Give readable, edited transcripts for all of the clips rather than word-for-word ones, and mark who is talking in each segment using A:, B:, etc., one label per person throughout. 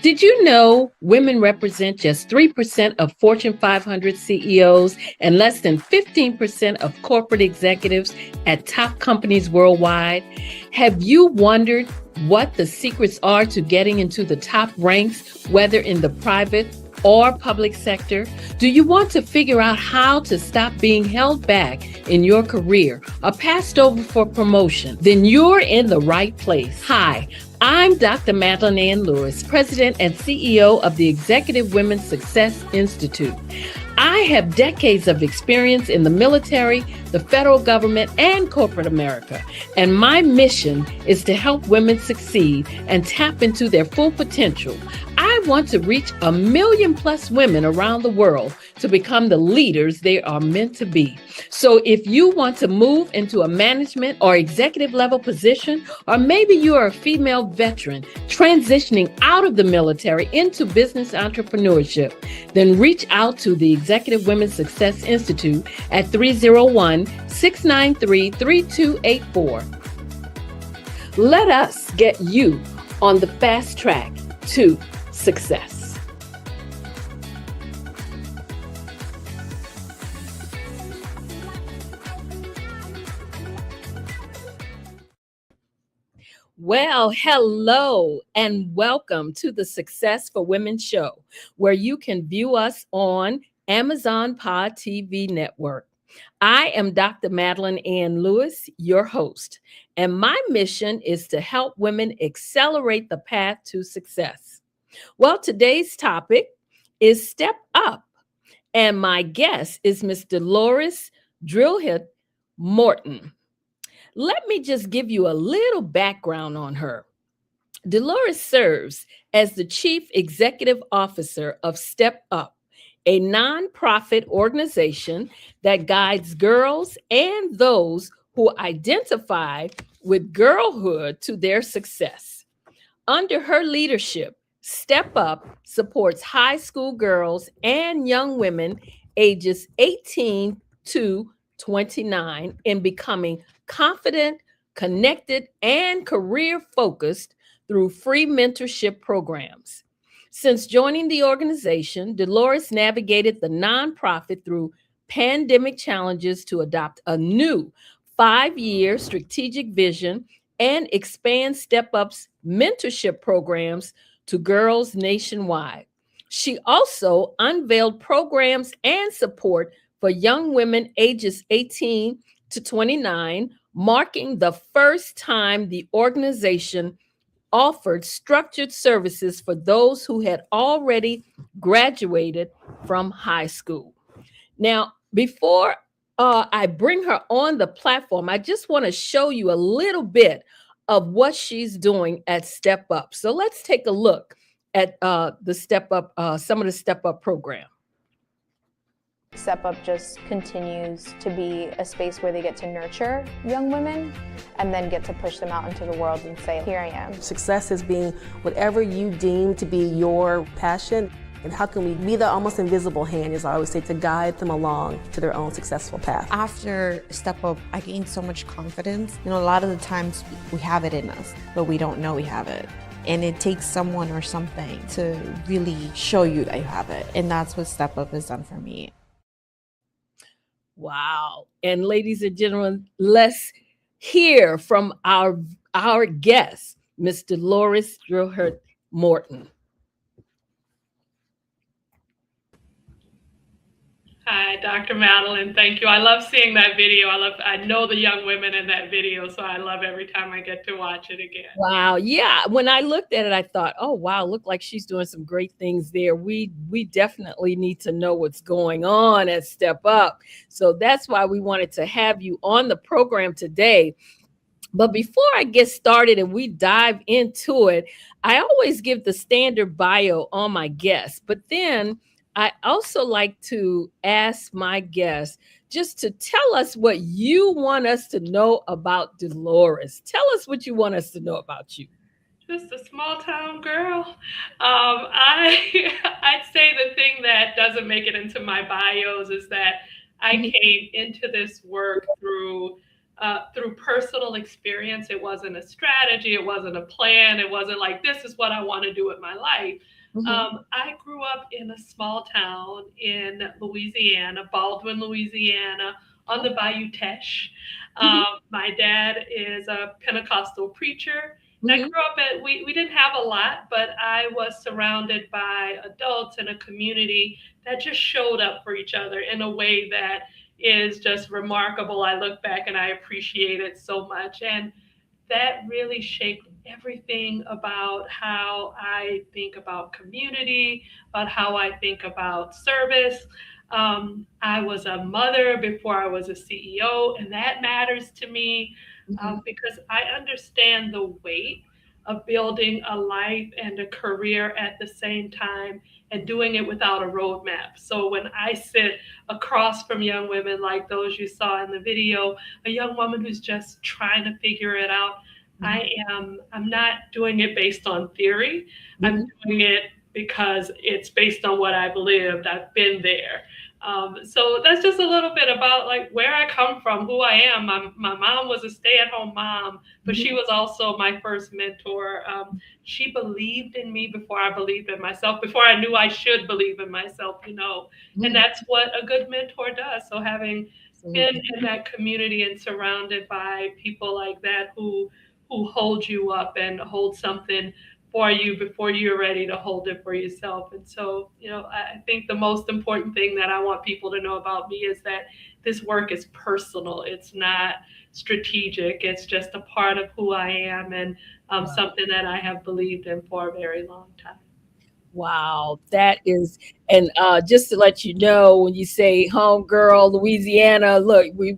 A: Did you know women represent just 3% of Fortune 500 CEOs and less than 15% of corporate executives at top companies worldwide? Have you wondered what the secrets are to getting into the top ranks, whether in the private or public sector? Do you want to figure out how to stop being held back in your career or passed over for promotion? Then you're in the right place. Hi, I'm Dr. Madeline Ann Lewis, President and CEO of the Executive Women's Success Institute. I have decades of experience in the military, the federal government, and corporate America. And my mission is to help women succeed and tap into their full potential. I want to reach 1 million+ women around the world to become the leaders they are meant to be. So if you want to move into a management or executive level position, or maybe you are a female veteran transitioning out of the military into business entrepreneurship, then reach out to the Executive Women's Success Institute at 301-693-3284. Let us get you on the fast track to success. Well, hello and welcome to the Success for Women show, where you can view us on Amazon Pod TV network. I am Dr. Madeline Ann Lewis, your host, and my mission is to help women accelerate the path to success. Well, today's topic is Step Up, and my guest is Miss Dolores Drillhit Morton. Let me just give you a little background on her. Dolores serves as the Chief Executive Officer of Step Up, a nonprofit organization that guides girls and those who identify with girlhood to their success. Under her leadership, Step Up supports high school girls and young women ages 18 to 29 in becoming confident, connected, and career focused through free mentorship programs. Since joining the organization, Dolores navigated the nonprofit through pandemic challenges to adopt a new 5-year strategic vision and expand Step Up's mentorship programs to girls nationwide. She also unveiled programs and support for young women ages 18 to 29, marking the first time the organization offered structured services for those who had already graduated from high school. Now, before I bring her on the platform, I just want to show you a little bit of what she's doing at Step Up. So let's take a look at the Step Up, some of the Step Up program.
B: Step Up just continues to be a space where they get to nurture young women and then get to push them out into the world and say, here I am.
C: Success is being whatever you deem to be your passion. And how can we be the almost invisible hand, as I always say, to guide them along to their own successful path.
D: After Step Up, I gained so much confidence. A lot of the times we have it in us, but we don't know we have it. And it takes someone or something to really show you that you have it. And that's what Step Up has done for me.
A: Wow. And ladies and gentlemen, let's hear from our guest, Miss Dolores Drillhit Morton.
E: Hi, Dr. Madeline. Thank you. I love seeing that video. I know the young women in that video, so I love every time I get to watch it again.
A: Wow. Yeah. When I looked at it, I thought, oh, wow, look like she's doing some great things there. We definitely need to know what's going on at Step Up. So that's why we wanted to have you on the program today. But before I get started and we dive into it, I always give the standard bio on my guests, but then I also like to ask my guests just to tell us what you want us to know about Dolores. Tell us what you want us to know about you.
E: Just a small town girl. I'd say the thing that doesn't make it into my bios is that I came into this work through through personal experience. It wasn't a strategy. It wasn't a plan. It wasn't like, this is what I want to do with my life. I grew up in a small town in Louisiana, Baldwin, Louisiana, on the Bayou Teche. My dad is a Pentecostal preacher. And I grew up we didn't have a lot, but I was surrounded by adults in a community that just showed up for each other in a way that is just remarkable. I look back and I appreciate it so much. And that really shaped everything about how I think about community, about how I think about service. I was a mother before I was a CEO, and that matters to me because I understand the weight of building a life and a career at the same time and doing it without a roadmap. So when I sit across from young women like those you saw in the video, a young woman who's just trying to figure it out, I'm not doing it based on theory. I'm doing it because it's based on what I've lived. I've been there. So that's just a little bit about like where I come from, who I am. My mom was a stay-at-home mom, but she was also my first mentor. She believed in me before I believed in myself, before I knew I should believe in myself, and that's what a good mentor does. So having been in that community and surrounded by people like that who hold you up and hold something for you before you're ready to hold it for yourself. And so, I think the most important thing that I want people to know about me is that this work is personal. It's not strategic. It's just a part of who I am and something that I have believed in for a very long time.
A: Wow, that is, and just to let you know, when you say home girl, Louisiana, we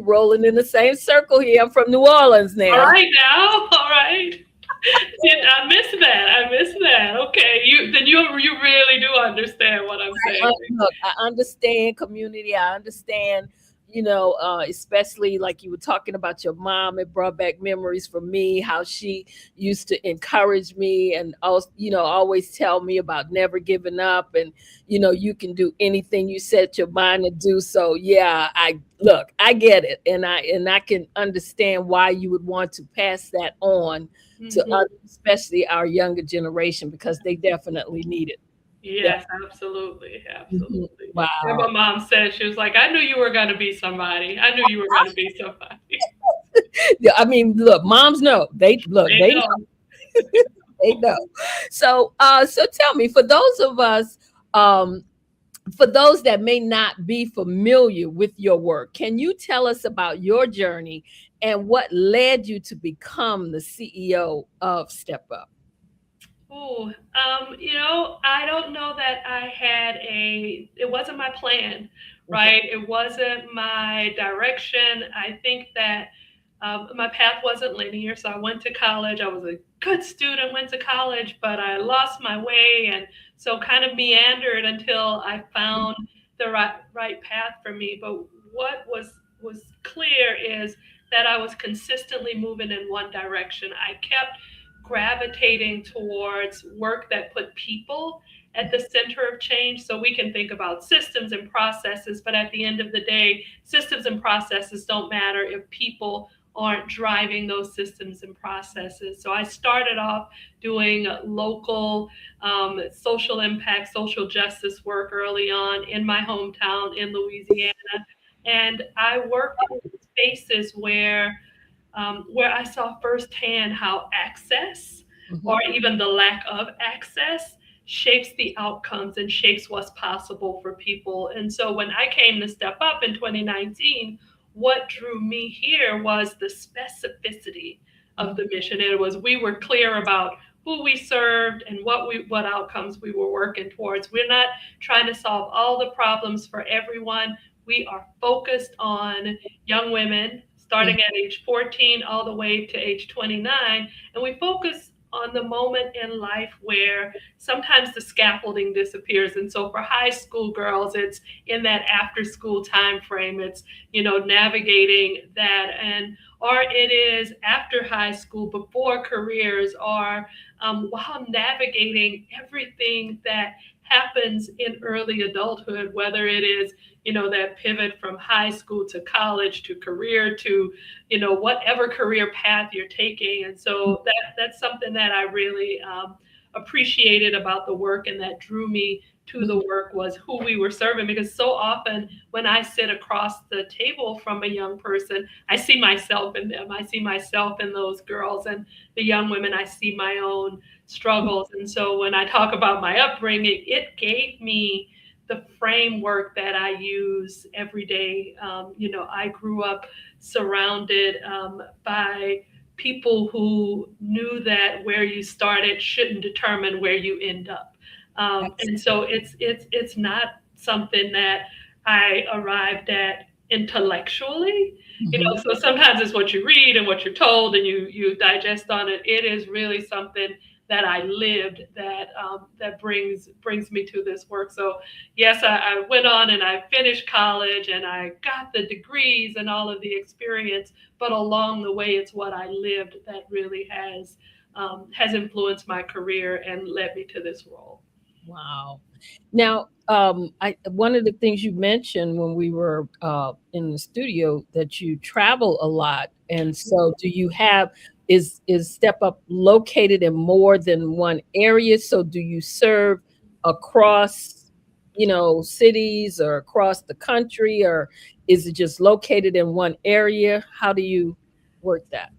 A: rolling in the same circle here. I'm from New Orleans
E: All
A: now.
E: right now, all right. I missed that. Okay, you really do understand what I'm saying.
A: Look, I understand community. I understand, especially like you were talking about your mom. It brought back memories for me, how she used to encourage me and also, always tell me about never giving up and, you can do anything you set your mind to do. So yeah, I get it. And I can understand why you would want to pass that on to others, especially our younger generation, because they definitely need it.
E: Yes, absolutely.
A: Wow.
E: And my mom said, she was like, I knew you were going to be somebody. I knew you were going to be somebody.
A: Yeah, I mean, look, moms know. They know. They know. So tell me, for those of us, for those that may not be familiar with your work, can you tell us about your journey and what led you to become the CEO of Step Up?
E: Oh, I don't know that it wasn't my plan, right? It wasn't my direction. I think that my path wasn't linear. So I went to college. I was a good student, went to college, but I lost my way. And so kind of meandered until I found the right path for me. But what was clear is that I was consistently moving in one direction. I kept gravitating towards work that put people at the center of change. So we can think about systems and processes, but at the end of the day, systems and processes don't matter if people aren't driving those systems and processes. So I started off doing local social impact, social justice work early on in my hometown in Louisiana. And I worked in spaces where I saw firsthand how access or even the lack of access shapes the outcomes and shapes what's possible for people. And so when I came to Step Up in 2019, what drew me here was the specificity of the mission. It was, we were clear about who we served and what outcomes we were working towards. We're not trying to solve all the problems for everyone. We are focused on young women starting at age 14 all the way to age 29. And we focus on the moment in life where sometimes the scaffolding disappears. And so for high school girls, it's in that after school time frame. It's, navigating that, or it is after high school, before careers, or while navigating everything that happens in early adulthood, whether it is, that pivot from high school to college to career to, whatever career path you're taking. And so that's something that I really appreciated about the work, and that drew me to the work, was who we were serving. Because so often when I sit across the table from a young person, I see myself in them. I see myself in those girls and the young women. I see my own struggles. And so when I talk about my upbringing, it gave me the framework that I use every day. I grew up surrounded by people who knew that where you started shouldn't determine where you end up. And so it's not something that I arrived at intellectually. So sometimes it's what you read and what you're told, and you digest on it. It is really something that I lived, that brings me to this work. So yes, I went on and I finished college and I got the degrees and all of the experience, but along the way, it's what I lived that really has influenced my career and led me to this role.
A: Wow. Now, one of the things you mentioned when we were in the studio, that you travel a lot, and so do you have is Step Up located in more than one area? So do you serve across, cities or across the country, or is it just located in one area? How do you work that?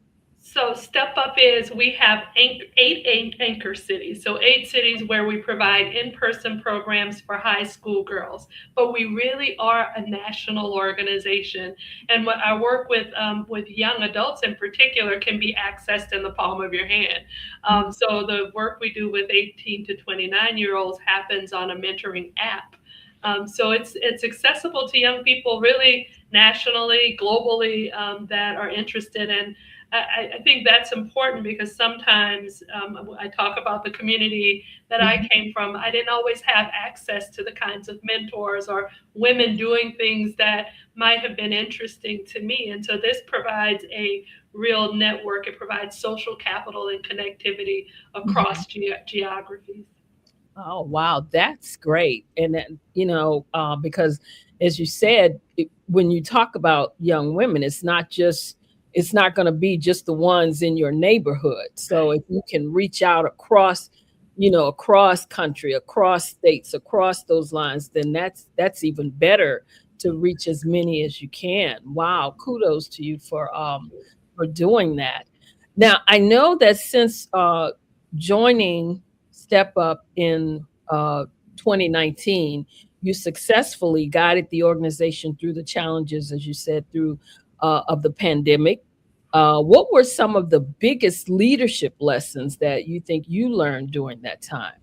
E: So Step Up we have eight anchor cities. So 8 cities where we provide in-person programs for high school girls. But we really are a national organization. And what I work with young adults in particular can be accessed in the palm of your hand. So the work we do with 18 to 29-year-olds happens on a mentoring app. So it's accessible to young people really nationally, globally, that are interested in. I think that's important, because sometimes I talk about the community that I came from. I didn't always have access to the kinds of mentors or women doing things that might have been interesting to me. And so this provides a real network. It provides social capital and connectivity across geographies.
A: Oh, wow, that's great. And then, because as you said, when you talk about young women, it's not going to be just the ones in your neighborhood. So if you can reach out across, across country, across states, across those lines, then that's even better, to reach as many as you can. Wow, kudos to you for doing that. Now, I know that since joining Step Up in 2019, you successfully guided the organization through the challenges, as you said, through of the pandemic. What were some of the biggest leadership lessons that you think you learned during that time?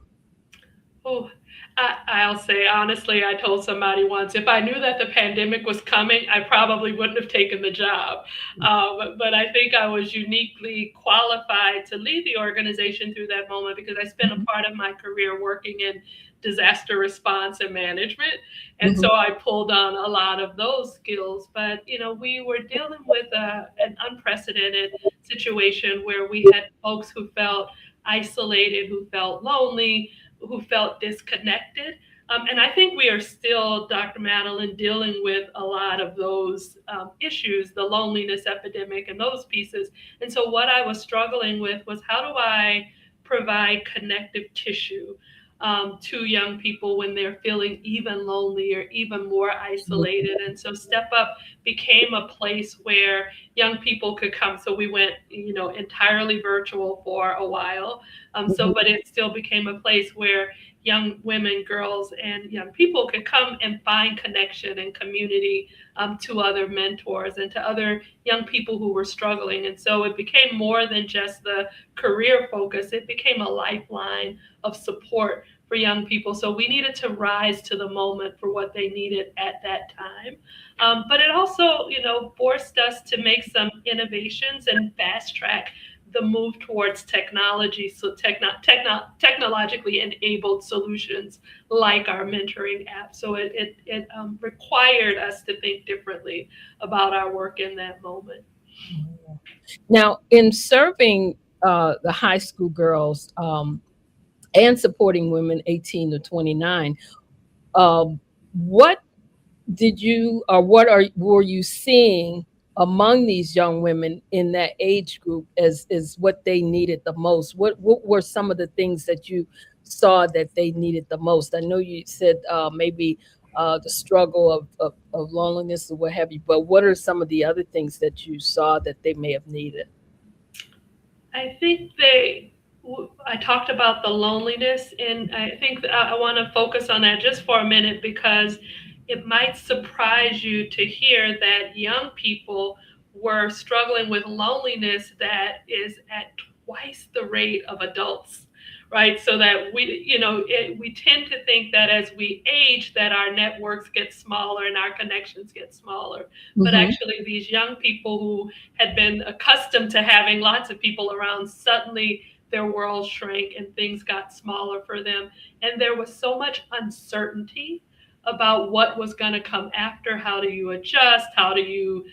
E: Oh, I'll say honestly, I told somebody once, if I knew that the pandemic was coming, I probably wouldn't have taken the job. But I think I was uniquely qualified to lead the organization through that moment, because I spent a part of my career working in disaster response and management. And so I pulled on a lot of those skills. But, we were dealing with an unprecedented situation where we had folks who felt isolated, who felt lonely, who felt disconnected. And I think we are still, Dr. Madeline, dealing with a lot of those issues, the loneliness epidemic and those pieces. And so what I was struggling with was, how do I provide connective tissue to young people when they're feeling even lonelier, even more isolated? And so Step Up became a place where young people could come. So we went, entirely virtual for a while. But it still became a place where young women, girls, and young people could come and find connection and community to other mentors and to other young people who were struggling. And so it became more than just the career focus. It became a lifeline of support for young people. So we needed to rise to the moment for what they needed at that time. But it also, forced us to make some innovations and fast track the move towards technology. So technologically enabled solutions like our mentoring app. So it required us to think differently about our work in that moment.
A: Now, in serving the high school girls, and supporting women 18 to 29. What did you, or were you seeing among these young women in that age group as is what they needed the most? What were some of the things that you saw that they needed the most? I know you said maybe the struggle of loneliness or what have you, but what are some of the other things that you saw that they may have needed?
E: I think I talked about the loneliness, and I think that I want to focus on that just for a minute because it might surprise you to hear that young people were struggling with loneliness that is at twice the rate of adults, right? So that we tend to think that as we age, that our networks get smaller and our connections get smaller. But
A: Hmm.
E: actually, these young people who had been accustomed to having lots of people around, suddenly their world shrank and things got smaller for them. And there was so much uncertainty about what was going to come after. How do you adjust? How do you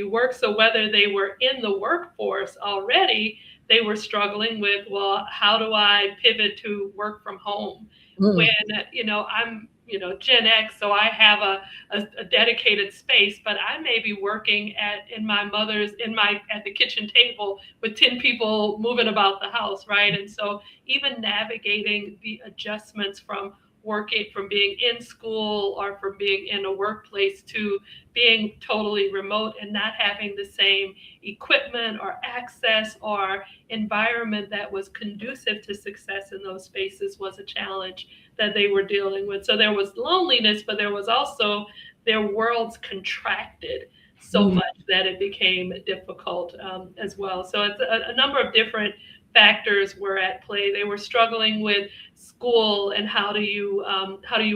E: work? So whether they were in the workforce already, they were struggling with, well, how do I pivot to work from home when I'm Gen X, so I have a dedicated space, but I may be working at the kitchen table with 10 people moving about the house, right? And so even navigating the adjustments from being in school or from being in a workplace to being totally remote and not having the same equipment or access or environment that was conducive to success in those spaces was a challenge that they were dealing with. So there was loneliness, but there was also their worlds contracted so
A: Hmm.
E: much that it became difficult as well. So it's a number of different factors were at play. They were struggling with school and how do you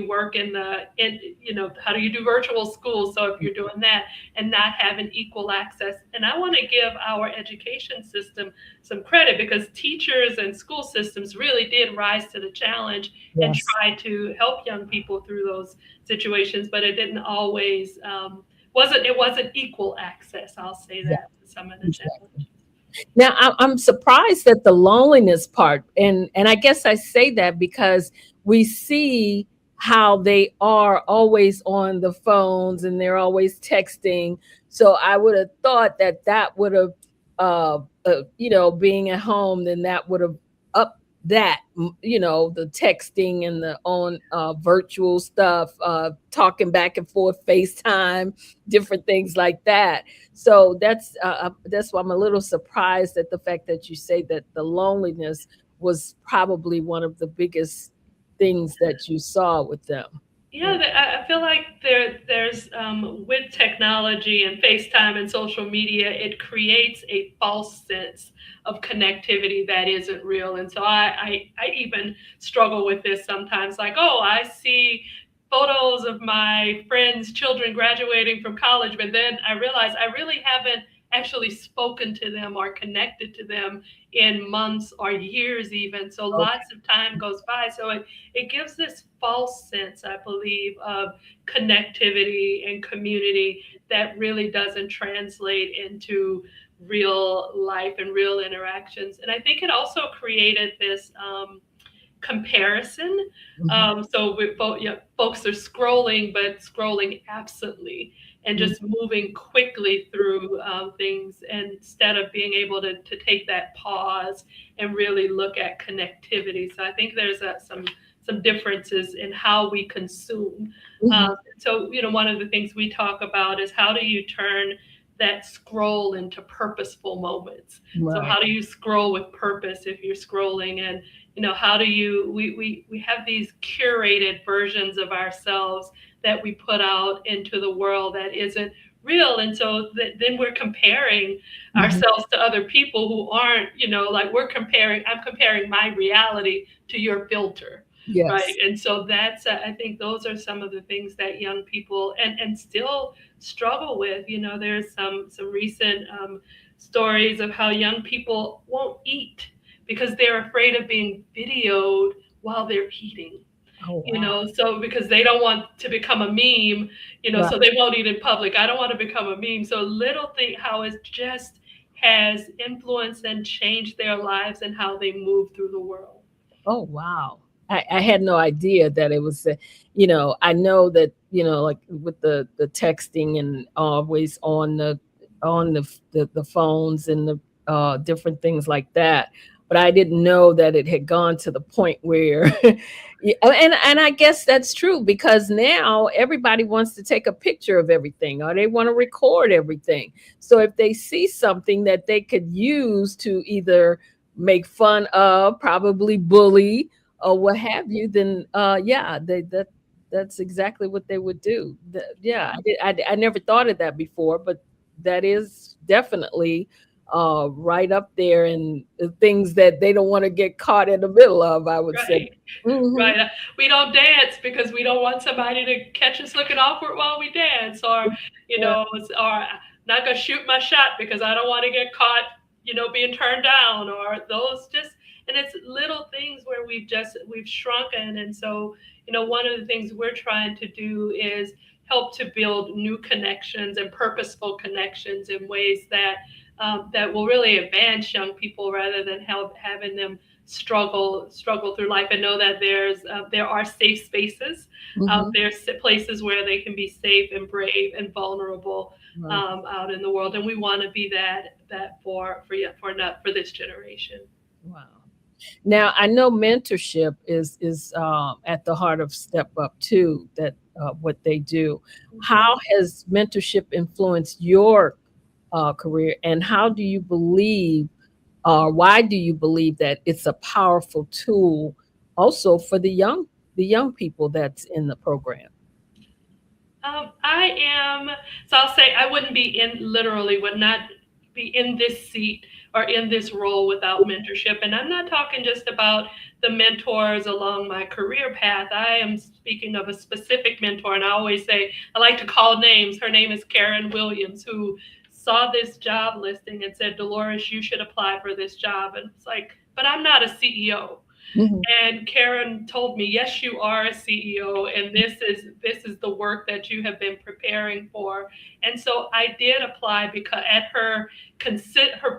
E: work how do you do virtual school? So if you're doing that and not having equal access, and I want to give our education system some credit because teachers and school systems really did rise to the challenge and
A: Yes.
E: try to help young people through those situations, but it didn't always it wasn't equal access. I'll say
A: Yeah.
E: that to some of the challenges.
A: Now, I'm surprised at the loneliness part, and I guess I say that because we see how they are always on the phones and they're always texting. So I would have thought that that would have, being at home, then that would have up the texting and the on virtual stuff, talking back and forth, FaceTime, different things like that. So that's why I'm a little surprised at the fact that you say that the loneliness was probably one of the biggest things that you saw with them.
E: Yeah, I feel like there's with technology and FaceTime and social media, it creates a false sense of connectivity that isn't real. And so I even struggle with this sometimes. Like, oh, I see photos of my friends' children graduating from college, but then I realize I really haven't actually spoken to them or connected to them in months or years even. So
A: Okay.
E: lots of time goes by. So it gives this false sense, I believe, of connectivity and community that really doesn't translate into real life and real interactions. And I think it also created this comparison.
A: Mhm.
E: So folks are scrolling, but scrolling absently and
A: Mhm.
E: just moving quickly through things instead of being able to take that pause and really look at connectivity. So I think there's some differences in how we consume.
A: Mhm.
E: So one of the things we talk about is how do you turn that scroll into purposeful moments. So
A: Right.
E: how do you scroll with purpose if you're scrolling, and how do you we have these curated versions of ourselves that we put out into the world that isn't real, and so then we're comparing
A: Mhm.
E: ourselves to other people who aren't, like I'm comparing my reality to your filter, right?
A: Yes.
E: And so that's I think those are some of the things that young people and still struggle with. There's some recent stories of how young people won't eat because they're afraid of being videoed while they're eating.
A: Oh, wow.
E: So because they don't want to become a meme,
A: Right.
E: so they won't eat in public. I don't want to become a meme. So little thing how it just has influenced and changed their lives and how they move through the world.
A: Oh, wow. I had no idea that it was, I know that, like with the texting and always on the phones and the different things like that. But I didn't know that it had gone to the point where, yeah, and I guess that's true because now everybody wants to take a picture of everything or they want to record everything. So if they see something that they could use to either make fun of, probably bully, or what have you, then yeah, that's exactly what they would do. Yeah, I never thought of that before, but that is definitely right up there in the things that they don't want to get caught in the middle of, I would say.
E: Right.
A: Hmm.
E: Right. We don't dance because we don't want somebody to catch us looking awkward while we dance, or
A: Yeah.
E: or not gonna shoot my shot because I don't want to get caught, being turned down, or those just. And it's little things where we've shrunken, and so one of the things we're trying to do is help to build new connections and purposeful connections in ways that will really advance young people rather than having them struggle through life, and know that there are safe spaces.
A: Hmm.
E: There's places where they can be safe and brave and vulnerable
A: Right.
E: out in the world, and we want to be that for this generation.
A: Wow. Now I know mentorship is at the heart of Step Up too. That what they do.
E: Mhm.
A: How has mentorship influenced your career, and how do you believe, or why do you believe that it's a powerful tool, also for the young people that's in the program?
E: I am, so I'll say I wouldn't be would not be in this seat or in this role without mentorship. And I'm not talking just about the mentors along my career path. I am speaking of a specific mentor. And I always say, I like to call names. Her name is Karen Williams, who saw this job listing and said, Dolores, you should apply for this job. And it's like, but I'm not a CEO.
A: Mhm.
E: And Karen told me, "Yes, you are a CEO, and this is the work that you have been preparing for." And so I did apply because at her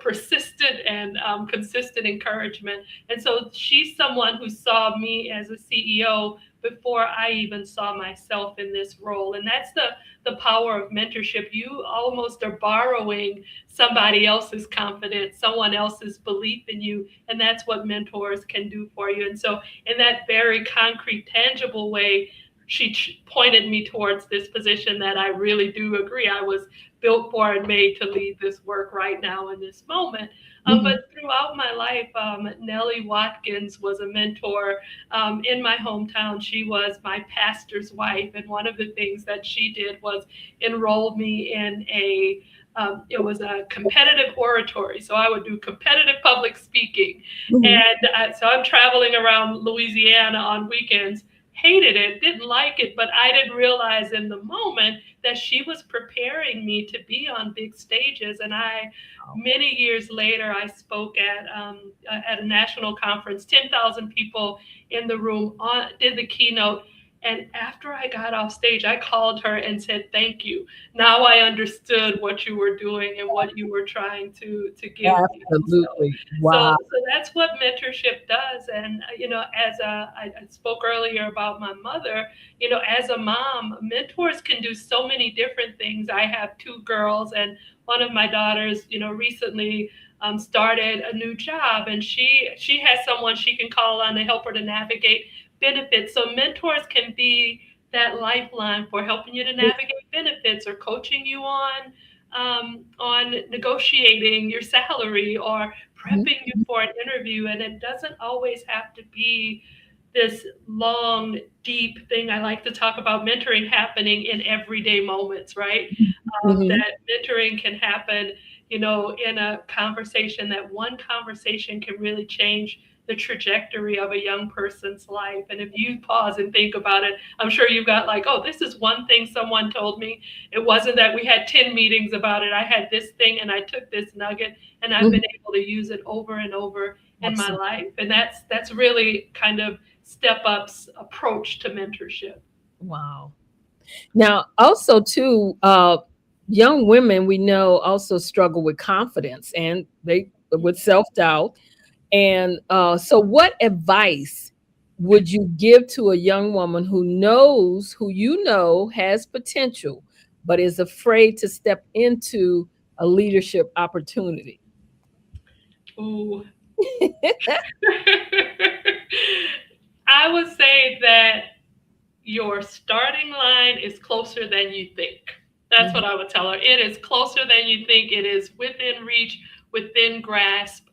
E: persistent and consistent encouragement. And so she's someone who saw me as a CEO before I even saw myself in this role. And that's the power of mentorship. You almost are borrowing somebody else's confidence, someone else's belief in you, and that's what mentors can do for you. And so in that very concrete, tangible way, she pointed me towards this position that I really do agree I was built for and made to lead this work right now in this moment.
A: Mhm.
E: But throughout my life, Nellie Watkins was a mentor in my hometown. She was my pastor's wife, and one of the things that she did was enroll me in it was a competitive oratory. So I would do competitive public speaking.
A: Mhm.
E: And so I'm traveling around Louisiana on weekends, hated it, didn't like it, but I didn't realize in the moment that she was preparing me to be on big stages. And many years later, I spoke at a national conference, 10,000 people in the room, did the keynote. And after I got off stage, I called her and said, "Thank you. Now I understood what you were doing and what you were trying to give me."
A: Absolutely.
E: So,
A: Wow.
E: so that's what mentorship does. And, I spoke earlier about my mother, as a mom, mentors can do so many different things. I have two girls, and one of my daughters, recently started a new job, and she has someone she can call on to help her to navigate benefits. So mentors can be that lifeline for helping you to navigate benefits, or coaching you on negotiating your salary, or
A: Mhm.
E: prepping you for an interview. And it doesn't always have to be this long, deep thing. I like to talk about mentoring happening in everyday moments, right?
A: Mhm.
E: That mentoring can happen, in a conversation. That one conversation can really change the trajectory of a young person's life. And if you pause and think about it, I'm sure you've got like, oh, this is one thing someone told me. It wasn't that we had 10 meetings about it. I had this thing and I took this nugget, and I've
A: Mhm.
E: been able to use it over and over in my
A: Absolutely.
E: life. And that's really kind of Step Up's approach to mentorship.
A: Wow. Now, also too, young women we know also struggle with confidence and they with self-doubt. And so what advice would you give to a young woman who knows, who you know has potential, but is afraid to step into a leadership opportunity?
E: Ooh. I would say that your starting line is closer than you think. That's what I would tell her. It is closer than you think. It is within reach, within grasp.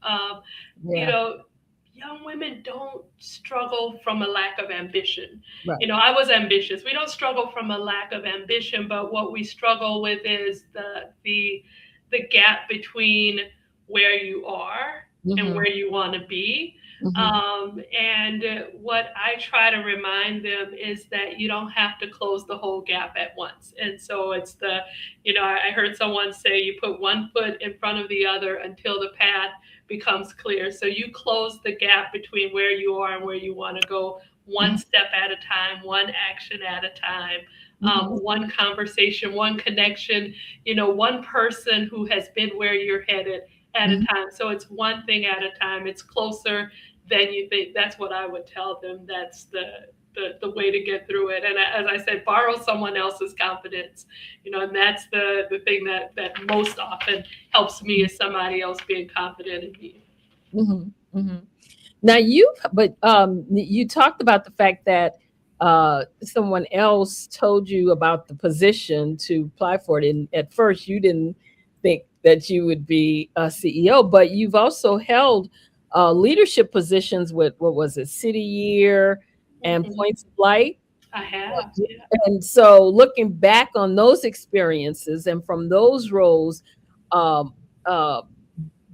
E: You
A: Yeah,
E: know, young women don't struggle from a lack of ambition.
A: right.
E: You know, I was ambitious. We don't struggle from a lack of ambition, but what we struggle with is the gap between where you are and
A: Mhm,
E: where you want to be.
A: mhm,
E: And what I try to remind them is that you don't have to close the whole gap at once. And so it's I heard someone say you put one foot in front of the other until the path becomes clear. So you close the gap between where you are and where you want to go, one
A: mhm,
E: step at a time, one action at a time,
A: mhm,
E: one conversation, one connection, one person who has been where you're headed at a
A: mhm.
E: time. So it's one thing at a time. It's closer than you think. That's what I would tell them. That's the way to get through it. And as I said, borrow someone else's confidence, and that's the thing that most often helps me is somebody else being confident in me.
A: Mhm, mhm. Now you talked about the fact that someone else told you about the position to apply for it, and at first you didn't think that you would be a CEO, but you've also held leadership positions with, what was it, City Year and
E: Mhm.
A: Points of Light.
E: I have, yeah.
A: And so looking back on those experiences and from those roles, um, uh,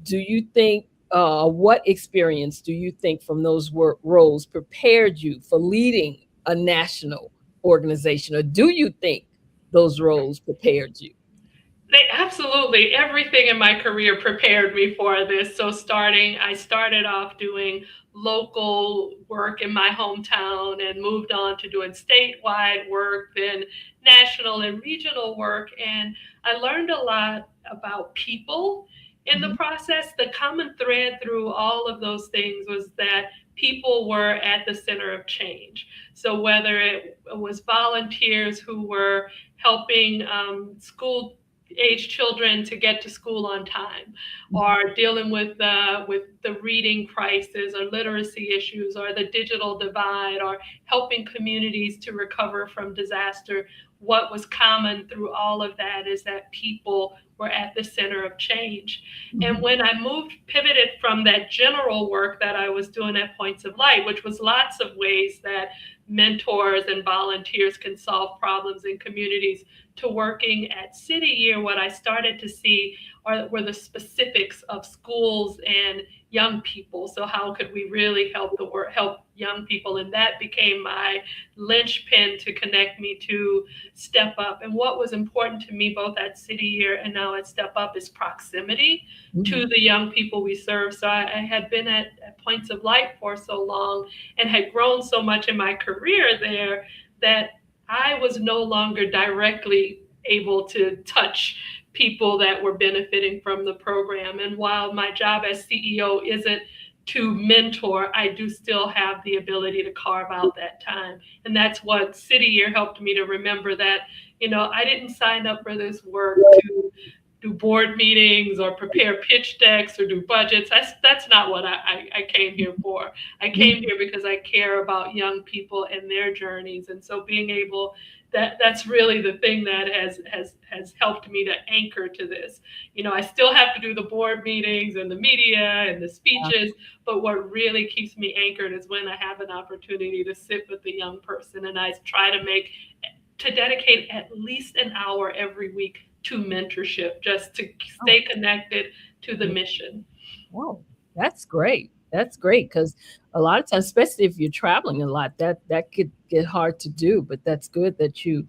A: do you think what experience do you think from those roles prepared you for leading a national organization, or do you think those roles prepared you?
E: They absolutely everything in my career prepared me for this. So I started off doing local work in my hometown and moved on to doing statewide work, then national and regional work. And I learned a lot about people in the
A: Mhm,
E: process. The common thread through all of those things was that people were at the center of change. So whether it was volunteers who were helping school age children to get to school on time,
A: mhm,
E: or dealing with the reading crisis or literacy issues or the digital divide, or helping communities to recover from disaster. What was common through all of that is that people were at the center of change. And
A: mhm,
E: when I pivoted from that general work that I was doing at Points of Light, which was lots of ways that mentors and volunteers can solve problems in communities, to working at City Year, what I started to see were the specifics of schools and young people. So how could we really help young people? And that became my linchpin to connect me to Step Up. And what was important to me both at City Year and now at Step Up is proximity to
A: mhm,
E: the young people we serve. So I had been at Points of Light for so long and had grown so much in my career there that I was no longer directly able to touch people that were benefiting from the program. And while my job as CEO isn't to mentor, I do still have the ability to carve out that time. And that's what City Year helped me to remember, that, I didn't sign up for this work to do board meetings or prepare pitch decks or do budgets. That's not what I came here for. I came
A: mhm,
E: here because I care about young people and their journeys. And so being able that's really the thing that has helped me to anchor to this. I still have to do the board meetings and the media and the speeches, but what really keeps me anchored is when I have an opportunity to sit with the young person, and I try to dedicate at least an hour every week to mentorship, just to
A: oh,
E: stay connected to the mission.
A: oh, that's great. That's great because a lot of times, especially if you're traveling a lot, that could get hard to do. But that's good that you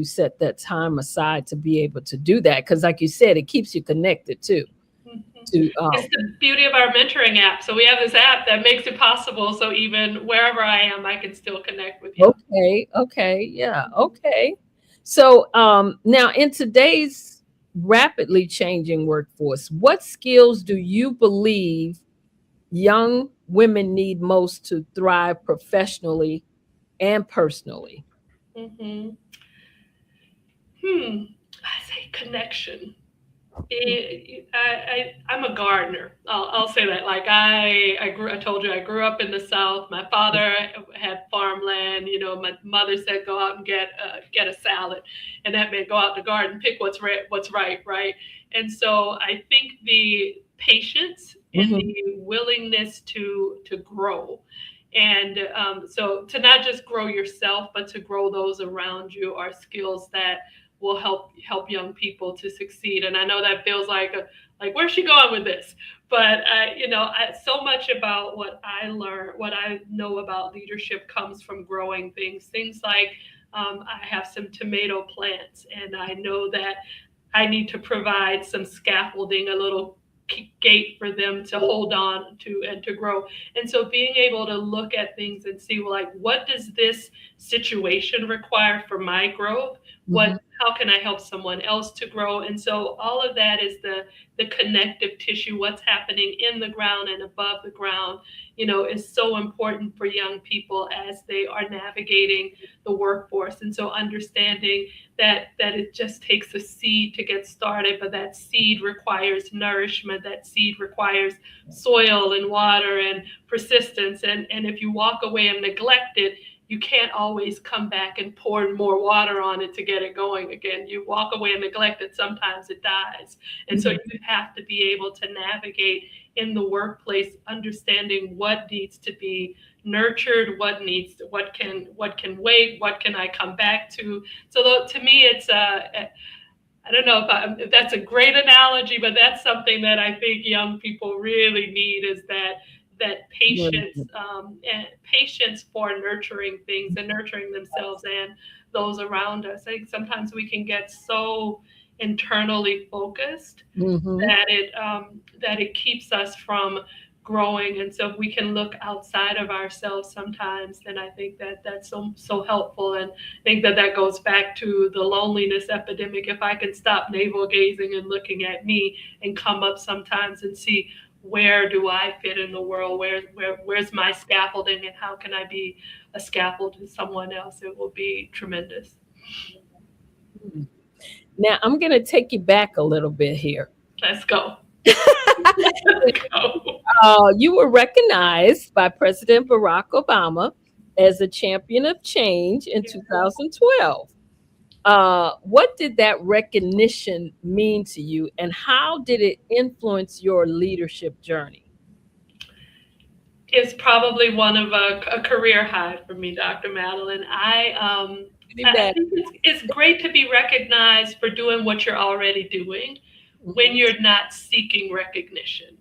A: set that time aside to be able to do that because, like you said, it keeps you connected too.
E: Mhm.
A: To
E: It's the beauty of our mentoring app. So we have this app that makes it possible. So even wherever I am, I can still connect with young.
A: Okay, okay, yeah, okay. So now in today's rapidly changing workforce, what skills do you believe young women need most to thrive professionally and personally?
E: Hmm. I say connection. I'm a gardener. I'll say that. Like I told you, I grew up in the South. My father had farmland. You know, my mother said go out and get a salad, and that meant go out in the garden, pick what's right. And so I think the patience and
A: Mhm.
E: the willingness to grow. And so to not just grow yourself, but to grow those around you are skills that will help young people to succeed. And I know that feels like where's she going with this? But so much about what I learned, what I know about leadership comes from growing things like I have some tomato plants, and I know that I need to provide some scaffolding, a little gate for them to hold on to and to grow. And so being able to look at things and see, well, like, what does this situation require for my growth?
A: Mhm.
E: How can I help someone else to grow? And so all of that is the connective tissue, what's happening in the ground and above the ground, is so important for young people as they are navigating the workforce. And so understanding that it just takes a seed to get started, but that seed requires nourishment, that seed requires soil and water and persistence. And if you walk away and neglect it, you can't always come back and pour more water on it to get it going again. You walk away and neglect it, sometimes it dies. And so you have to be able to navigate in the workplace, understanding what needs to be nurtured, what can wait, what can I come back to. So to me, it's I don't know if that's a great analogy, but that's something that I think young people really need, is that patience, and patience for nurturing things and nurturing themselves and those around us. I think sometimes we can get so internally focused
A: Mhm.
E: that it keeps us from growing. And so if we can look outside of ourselves sometimes, then I think that's so helpful. And I think that goes back to the loneliness epidemic. If I can stop navel gazing and looking at me and come up sometimes and see, where do I fit in the world? Where's my scaffolding, and how can I be a scaffold to someone else? It will be tremendous.
A: Now I'm going to take you back a little bit here.
E: Let's go. Let's go.
A: You were recognized by President Barack Obama as a champion of change in 2012. What did that recognition mean to you, and how did it influence your leadership journey?
E: It's probably one of a career high for me, Dr. Madeline. I think it's great to be recognized for doing what you're already doing when you're not seeking recognition,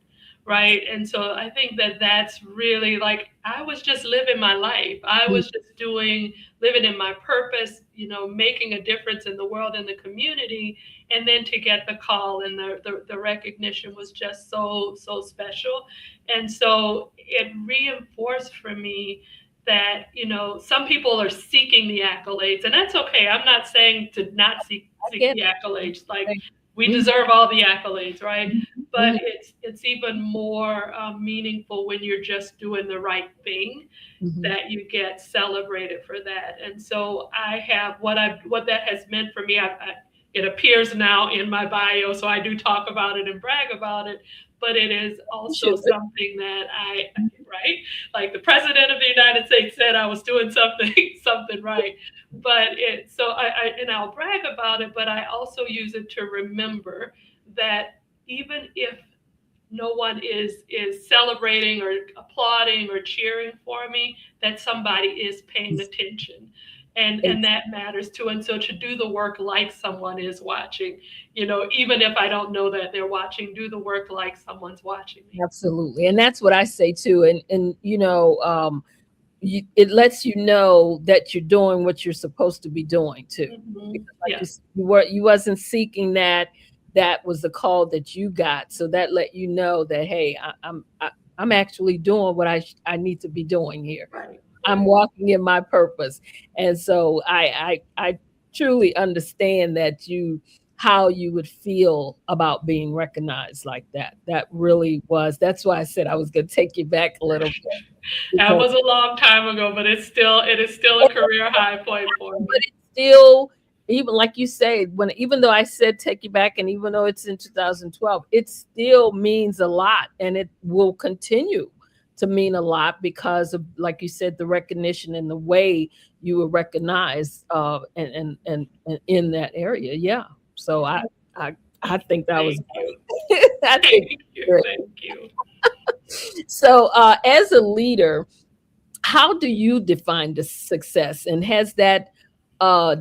E: right? And so I think that's really, like, I was just living my life. I was just living in my purpose, making a difference in the world and the community. And then to get the call and the recognition was just so special. And so it reinforced for me that, some people are seeking the accolades, and that's okay. I'm not saying to not seek the accolades. Like, we deserve all the accolades, right? But it's even more meaningful when you're just doing the right thing, that you get celebrated for that. And so I have what that has meant for me. It appears now in my bio, so I do talk about it and brag about it. But it is also something that right, like the president of the United States said I was doing something right. But I'll brag about it, but I also use it to remember that even if no one is celebrating or applauding or cheering for me, that somebody is paying attention. And that matters too. And so to do the work like someone is watching, even if I don't know that they're watching, do the work like someone's watching me.
A: Absolutely. And that's what I say too. And it lets you know that you're doing what you're supposed to be doing too. Because you wasn't seeking that. That was the call that you got. So that let you know that, hey, I'm actually doing what I need to be doing here.
E: Right.
A: I'm walking in my purpose. And so I truly understand that you how you would feel about being recognized like that. That's why I said I was going to take you back a little bit.
E: That was a long time ago, but it is still a career high point for me.
A: But it's still, even like you say, even though I said take you back, and even though it's in 2012, it still means a lot, and it will continue to mean a lot because of, like you said, the recognition and the way you were recognized and in that area. Yeah. So I think that was great. I think
E: Thank you.
A: great.
E: Thank you.
A: So as a leader, how do you define the success, and has that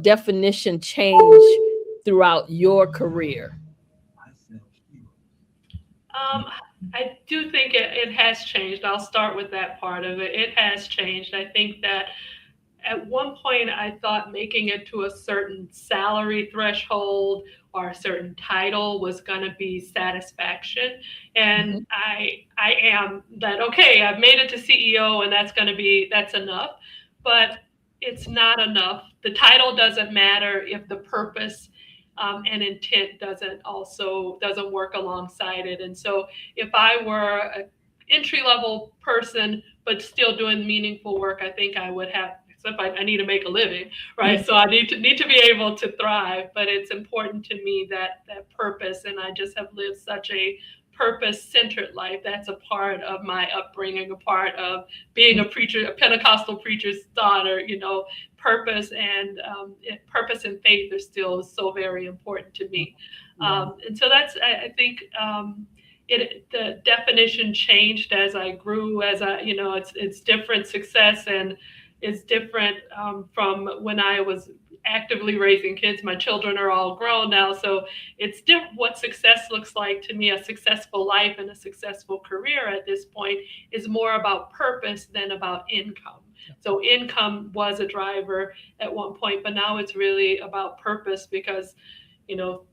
A: definition changed throughout your career?
E: I do think it has changed. I'll start with that part of it. It has changed. I think that at one point I thought making it to a certain salary threshold or a certain title was going to be satisfaction. And I am that, okay, I've made it to CEO and that's enough. But it's not enough. The title doesn't matter if the purpose and intent doesn't work alongside it. And so if I were an entry level person but still doing meaningful work, I think I would have. Except I need to make a living, right? So I need to be able to thrive. But it's important to me that purpose, and I just have lived such a purpose-centered life. That's a part of my upbringing, a part of being a preacher, a Pentecostal preacher's daughter. Purpose and purpose and faith are still so very important to me. And so that's, I think, the definition changed as I grew, it's different success, and it's different from when I was actively raising kids. My children are all grown now, so it's different. What success looks like to me, a successful life and a successful career at this point, is more about purpose than about income. So income was a driver at one point, but now it's really about purpose because,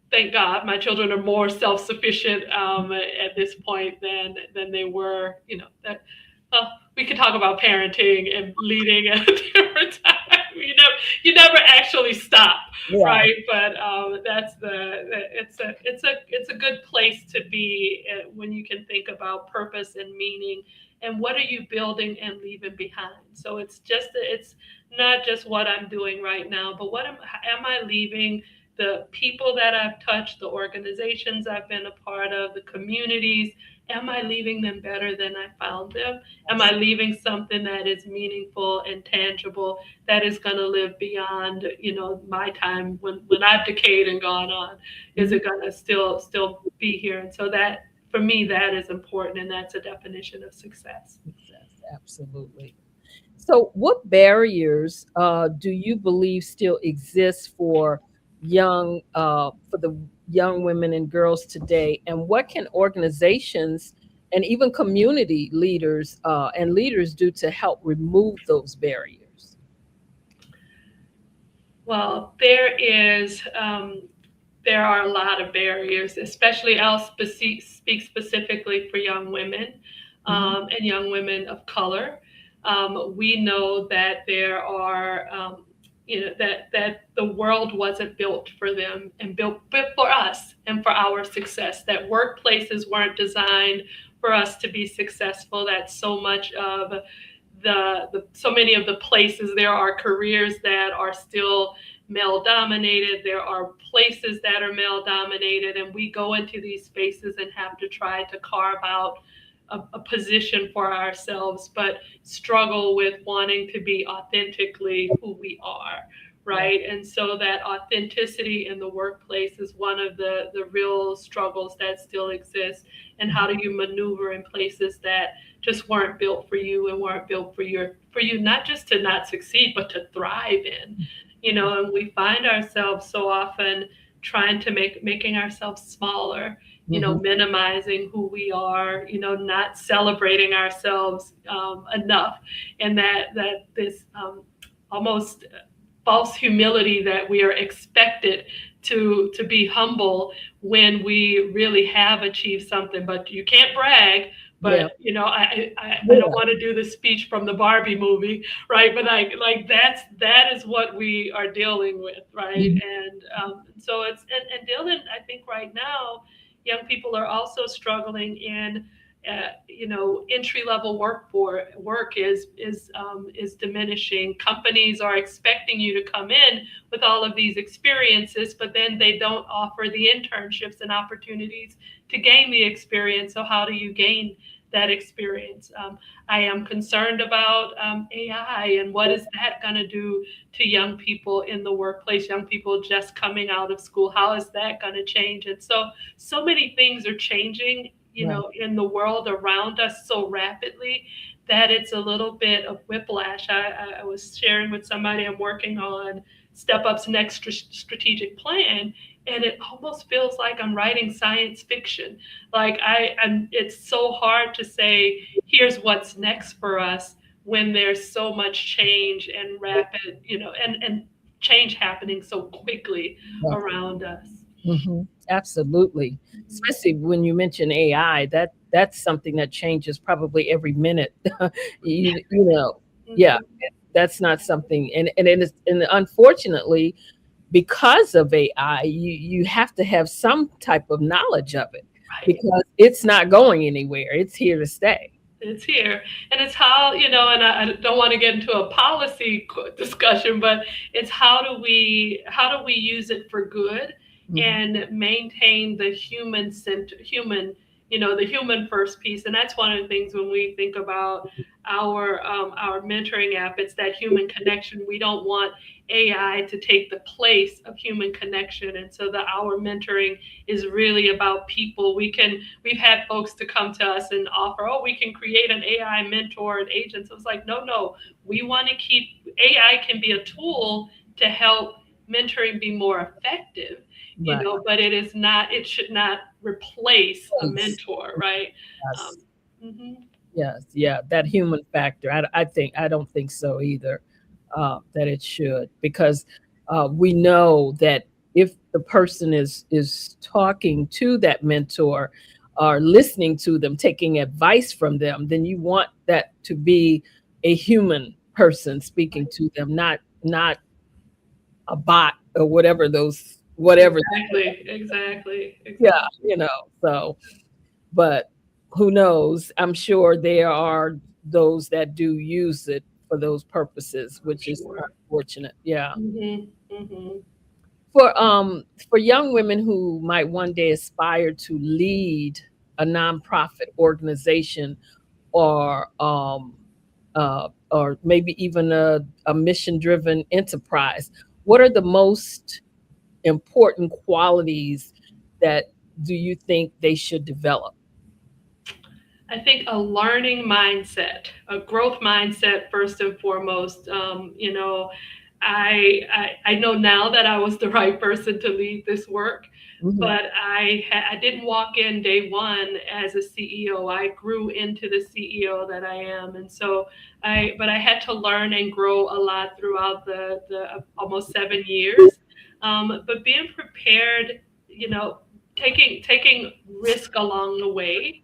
E: thank God, my children are more self-sufficient at this point than they were. We could talk about parenting and leading at a different time. You never actually stop, right? But it's a good place to be when you can think about purpose and meaning and what are you building and leaving behind. So it's not just what I'm doing right now, but what am I leaving? The people that I've touched, the organizations I've been a part of, the communities, am I leaving them better than I found them? Am I leaving something that is meaningful and tangible that is going to live beyond, my time when I've decayed and gone on? Is it going to still be here? And so that, for me, that is important, and that's a definition of success.
A: Absolutely. So what barriers do you believe still exist for the young women and girls today, and what can organizations and even community leaders and leaders do to help remove those barriers?
E: Well, there are a lot of barriers, especially I'll speak specifically for young women and young women of color. We know that there are that the world wasn't built for them and built for us and for our success, that workplaces weren't designed for us to be successful, that so much of so many of the places, there are careers that are still male dominated, there are places that are male dominated, and we go into these spaces and have to try to carve out a position for ourselves, but struggle with wanting to be authentically who we are, right? And so that authenticity in the workplace is one of the real struggles that still exist. And how do you maneuver in places that just weren't built for you and weren't built for you, not just to not succeed, but to thrive in, and we find ourselves so often trying to making ourselves smaller, minimizing who we are, not celebrating ourselves enough. And that this almost false humility that we are expected to be humble when we really have achieved something, but you can't brag
A: Yeah.
E: But you know, I
A: Yeah.
E: don't want to do the speech from the Barbie movie, right? But like that is what we are dealing with, right?
A: Mhm.
E: And so it's and Dylan, I think right now, young people are also struggling in you know, entry level work is diminishing. Companies are expecting you to come in with all of these experiences, but then they don't offer the internships and opportunities to gain the experience. So how do you gain that experience? I am concerned about AI and what is that going to do to young people in the workplace, young people just coming out of school. How is that going to change? And so many things are changing, you
A: Right.
E: know, in the world around us so rapidly that it's a little bit of whiplash. I was sharing with somebody I'm working on Step Up's next strategic plan, and it almost feels like I'm writing science fiction. Like it's so hard to say, here's what's next for us when there's so much change and rapid, you know, and change happening so quickly
A: Yeah.
E: around us.
A: Absolutely. Especially when you mention AI, that's something that changes probably every minute. You know, yeah,
E: Mhm.
A: that's not something, and unfortunately, because of AI, you have to have some type of knowledge of it
E: Right.
A: because it's not going anywhere. It's here to stay.
E: It's here, and it's how, you know, and I don't want to get into a policy discussion, but it's how do we use it for good
A: Mhm.
E: and maintain the human, you know, the human first piece. And that's one of the things when we think about our mentoring app, it's that human connection. We don't want AI to take the place of human connection, and so our mentoring is really about people. We've had folks to come to us and offer, oh, we can create an AI mentor and agent. So it's like, no, we want to keep AI can be a tool to help mentoring be more effective, you
A: Right.
E: know, but it should not replace a
A: Yes.
E: mentor, right?
A: Yes.
E: Um, mhm.
A: Yes. Yeah. That human factor. I don't think so either. That it should, because we know that if the person is talking to that mentor or listening to them, taking advice from them, then you want that to be a human person speaking to them, not a bot or whatever. Yeah,
E: Exactly.
A: you know. So, but who knows? I'm sure there are those that do use it for those purposes, which is
E: Sure.
A: unfortunate. Yeah.
E: Hmm.
A: For young women who might one day aspire to lead a nonprofit organization or maybe even a mission-driven enterprise, what are the most important qualities that do you think they should develop?
E: I think a learning mindset, a growth mindset, first and foremost. You know, I know now that I was the right person to lead this work,
A: Mhm.
E: but I didn't walk in day one as a CEO. I grew into the CEO that I am, and so I had to learn and grow a lot throughout the almost 7 years. But being prepared, you know, taking risk along the way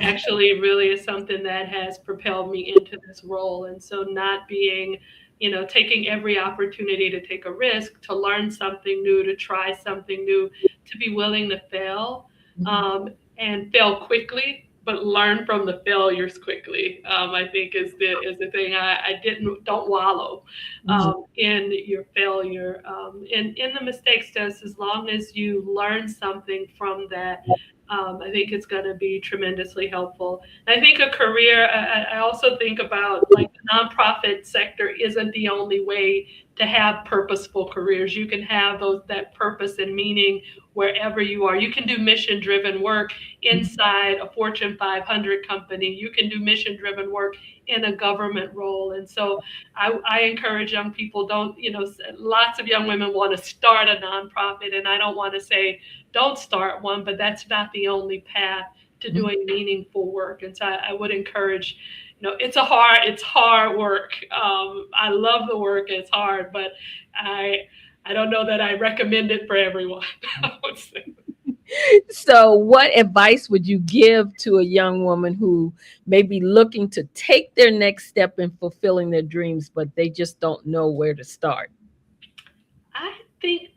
E: actually really is something that has propelled me into this role. And so not being, you know, taking every opportunity to take a risk, to learn something new, to try something new, to be willing to fail,
A: Mhm.
E: and fail quickly, but learn from the failures quickly. I think is the thing. I didn't don't wallow
A: Mhm.
E: in your failure, in the mistakes. Just as long as you learn something from that, I think it's going to be tremendously helpful. And I think a career, I also think about like the nonprofit sector isn't the only way to have purposeful careers. You can have that purpose and meaning wherever you are. You can do mission driven work inside a Fortune 500 company. You can do mission driven work in a government role. And so I encourage young people, don't, you know, lots of young women want to start a nonprofit. And I don't want to say, don't start one, but that's not the only path to
A: Mhm.
E: doing meaningful work. And so I would encourage, you know, it's hard work. I love the work. It's hard, but I don't know that I recommend it for everyone. I would say.
A: So, what advice would you give to a young woman who may be looking to take their next step in fulfilling their dreams, but they just don't know where to start?
E: I think,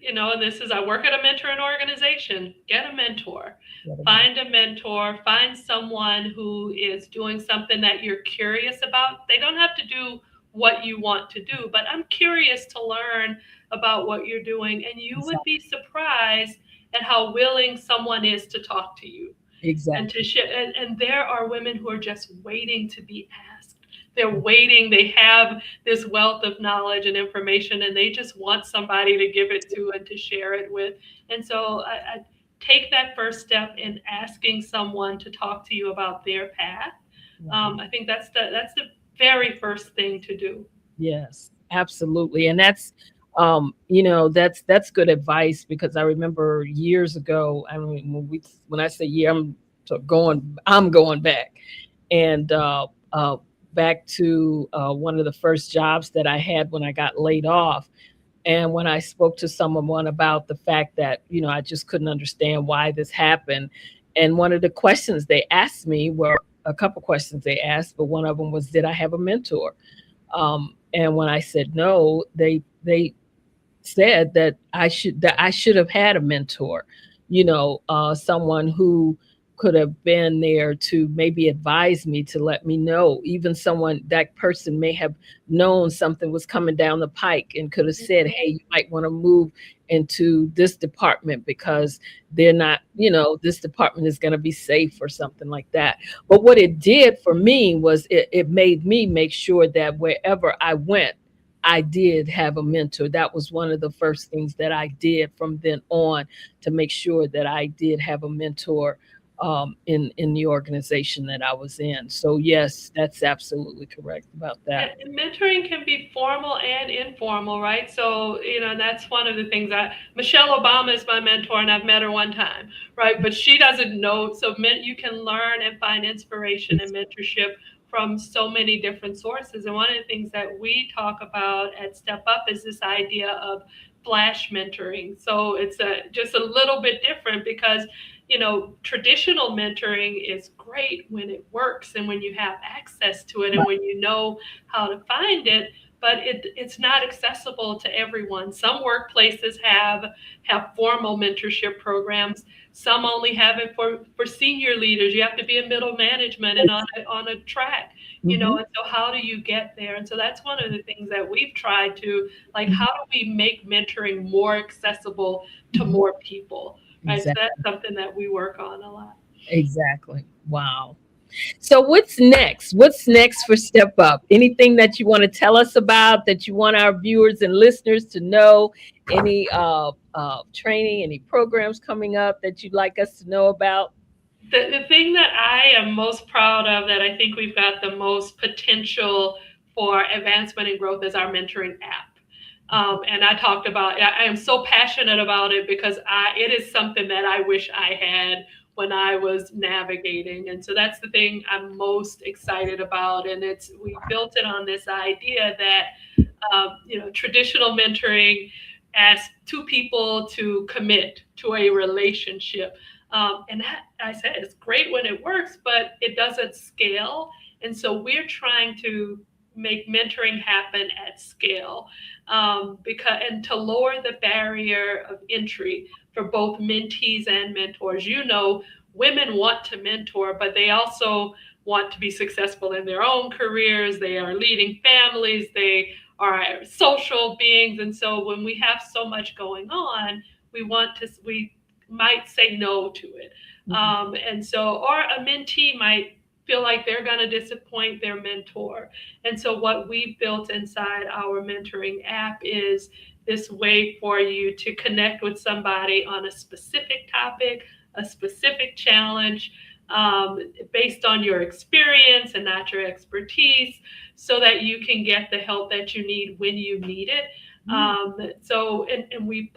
E: and this is, I work at a mentoring organization. Get a mentor. Find a mentor, find someone who is doing something that you're curious about. They don't have to do what you want to do, but I'm curious to learn about what you're doing. And you would be surprised at how willing someone is to talk to you and
A: Exactly.
E: to share. And there are women who are just waiting to be asked. They're waiting. They have this wealth of knowledge and information, and they just want somebody to give it to and to share it with. And so I take that first step in asking someone to talk to you about their path. I think that's the very first thing to do.
A: Yes, absolutely. And that's that's good advice because I remember years ago, I mean when I say year, I'm going back and back to one of the first jobs that I had when I got laid off. And when I spoke to someone about the fact that, I just couldn't understand why this happened. And one of the questions they asked me were a couple questions they asked, but one of them was, did I have a mentor? And when I said no, they said that I should have had a mentor, someone who could have been there to maybe advise me, to let me know. Even someone, that person may have known something was coming down the pike and could have said, hey, you might want to move into this department because they're not, this department is going to be safe or something like that. But what it did for me was it made me make sure that wherever I went, I did have a mentor. That was one of the first things that I did from then on, to make sure that I did have a mentor in the organization that I was in. So yes, that's absolutely correct about that.
E: And mentoring can be formal and informal, right? So, that's one of the things that Michelle Obama is my mentor, and I've met her one time, right? But she doesn't know. So, you can learn and find inspiration and mentorship from so many different sources. And one of the things that we talk about at Step Up is this idea of flash mentoring. So it's just a little bit different because traditional mentoring is great when it works and when you have access to it and when you know how to find it, but it's not accessible to everyone. Some workplaces have formal mentorship programs. Some only have it for senior leaders. You have to be in middle management and on a track,
A: Mhm.
E: and so how do you get there? And so that's one of the things that we've tried to, like, how do we make mentoring more accessible to more people? Right. So
A: Exactly.
E: that's something that we work on a lot.
A: Exactly. Wow. So what's next? What's next for Step Up? Anything that you want to tell us about, that you want our viewers and listeners to know? Any training, any programs coming up that you'd like us to know about?
E: The thing that I am most proud of, that I think we've got the most potential for advancement and growth, is our mentoring app. And I talked about, I am so passionate about it because it is something that I wish I had when I was navigating. And so that's the thing I'm most excited about. And we built it on this idea that, traditional mentoring asks two people to commit to a relationship. And that, I said, it's great when it works, but it doesn't scale. And so we're trying to make mentoring happen at scale, and to lower the barrier of entry for both mentees and mentors. Women want to mentor, but they also want to be successful in their own careers. They are leading families. They are social beings. And so when we have so much going on, we might say no to it. And so, or a mentee might feel like they're going to disappoint their mentor. And so what we built inside our mentoring app is this way for you to connect with somebody on a specific topic, a specific challenge, based on your experience and not your expertise, so that you can get the help that you need when you need it. And we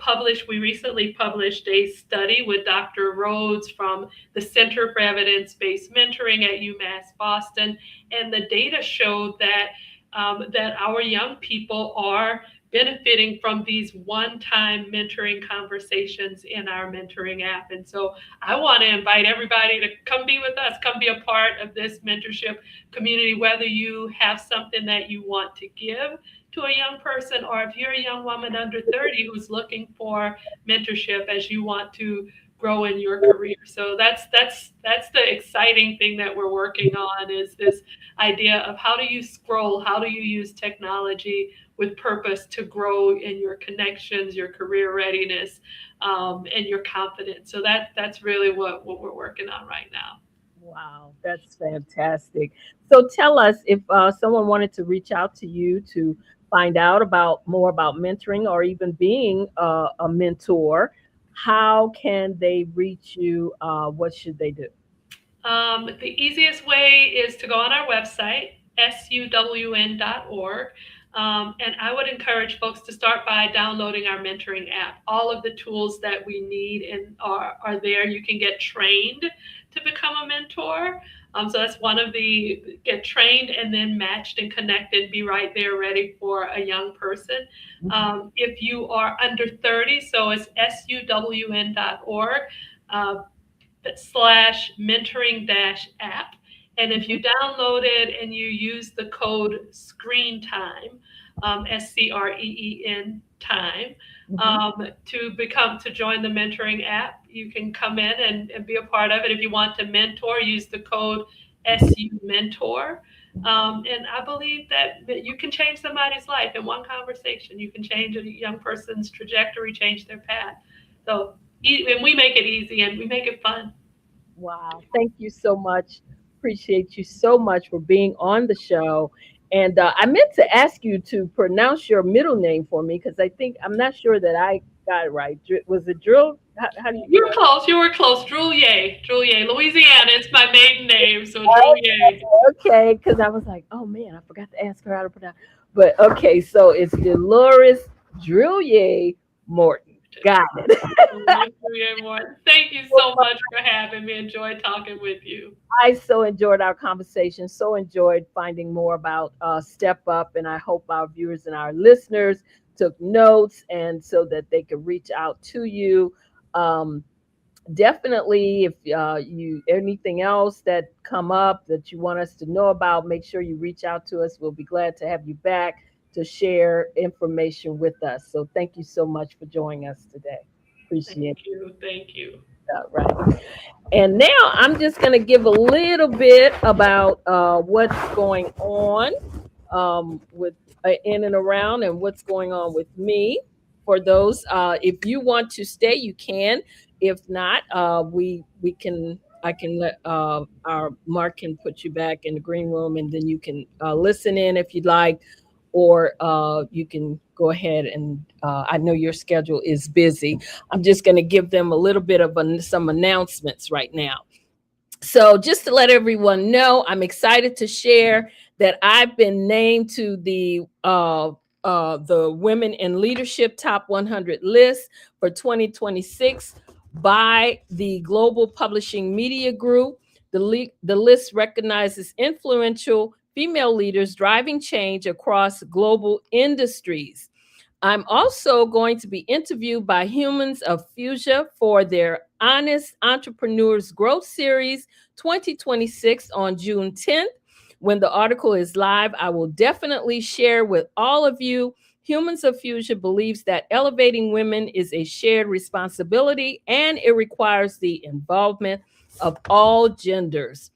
E: recently published a study with Dr. Rhodes from the Center for Evidence-Based Mentoring at UMass Boston, and the data showed that our young people are benefiting from these one-time mentoring conversations in our mentoring app. And so I want to invite everybody to come be with us, come be a part of this mentorship community, whether you have something that you want to give to a young person, or if you're a young woman under 30 who's looking for mentorship as you want to grow in your career. So that's the exciting thing that we're working on, is this idea of how do you scroll, how do you use technology with purpose to grow in your connections, your career readiness, and your confidence. So that's really what we're working on right now.
A: Wow, that's fantastic. So tell us, if someone wanted to reach out to you to find out about more about mentoring or even being a mentor, how can they reach you? What should they do?
E: The easiest way is to go on our website, suwn.org. And I would encourage folks to start by downloading our mentoring app. All of the tools that we need and are there. You can get trained to become a mentor. So that's one of the, get trained and then matched and connected, be right there ready for a young person. If you are under 30, so it's suwn.org / mentoring -app. And if you download it and you use the code SCREEN TIME, SCREEN time, to join the mentoring app, you can come in and be a part of it. If you want to mentor, use the code SU Mentor. And I believe that you can change somebody's life in one conversation. You can change a young person's trajectory, change their path. So, and we make it easy and we make it fun.
A: Wow. Thank you so much. Appreciate you so much for being on the show. And I meant to ask you to pronounce your middle name for me, because I'm not sure that I got it right. Was it Drill? How do you?
E: You were close. You were close. Drulier, Louisiana. It's my maiden name, so Drulier.
A: Okay, because I was like, oh man, I forgot to ask her how to pronounce. But okay, so it's Dolores Drulier Morton. Got it.
E: Thank you so much for having me. Enjoyed talking with you.
A: I so enjoyed our conversation, so enjoyed finding more about Step Up, and I hope our viewers and our listeners took notes, and so that they could reach out to you. Definitely, if you anything else that come up that you want us to know about, make sure you reach out to us. We'll be glad to have you back to share information with us. So thank you so much for joining us today. Appreciate it.
E: Thank you.
A: Right. And now I'm just going to give a little bit about what's going on with in and around, and what's going on with me. For those, if you want to stay, you can. If not, I can let our Mark can put you back in the green room, and then you can listen in if you'd like, or you can go ahead and I know your schedule is busy. I'm just going to give them a little bit of some announcements right now. So just to let everyone know, I'm excited to share that I've been named to the Women in Leadership Top 100 list for 2026 by the Global Publishing Media Group. The list recognizes influential female leaders driving change across global industries. I'm also going to be interviewed by Humans of Fuchsia for their Honest Entrepreneurs Growth Series 2026 on June 10th. When the article is live, I will definitely share with all of you. Humans of Fuchsia believes that elevating women is a shared responsibility, and it requires the involvement of all genders.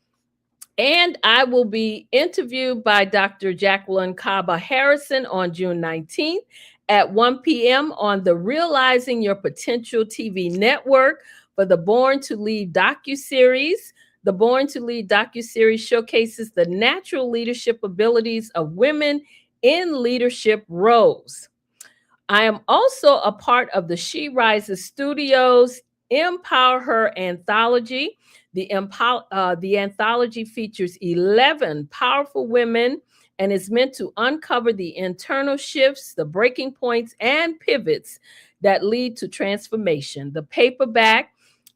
A: And I will be interviewed by Dr. Jacqueline Kaba Harrison on June 19th at 1 p.m. on the Realizing Your Potential TV network for the Born to Lead docuseries. The Born to Lead docuseries showcases the natural leadership abilities of women in leadership roles. I am also a part of the She Rises Studios Empower Her anthology. The anthology features 11 powerful women and is meant to uncover the internal shifts, the breaking points, and pivots that lead to transformation. The paperback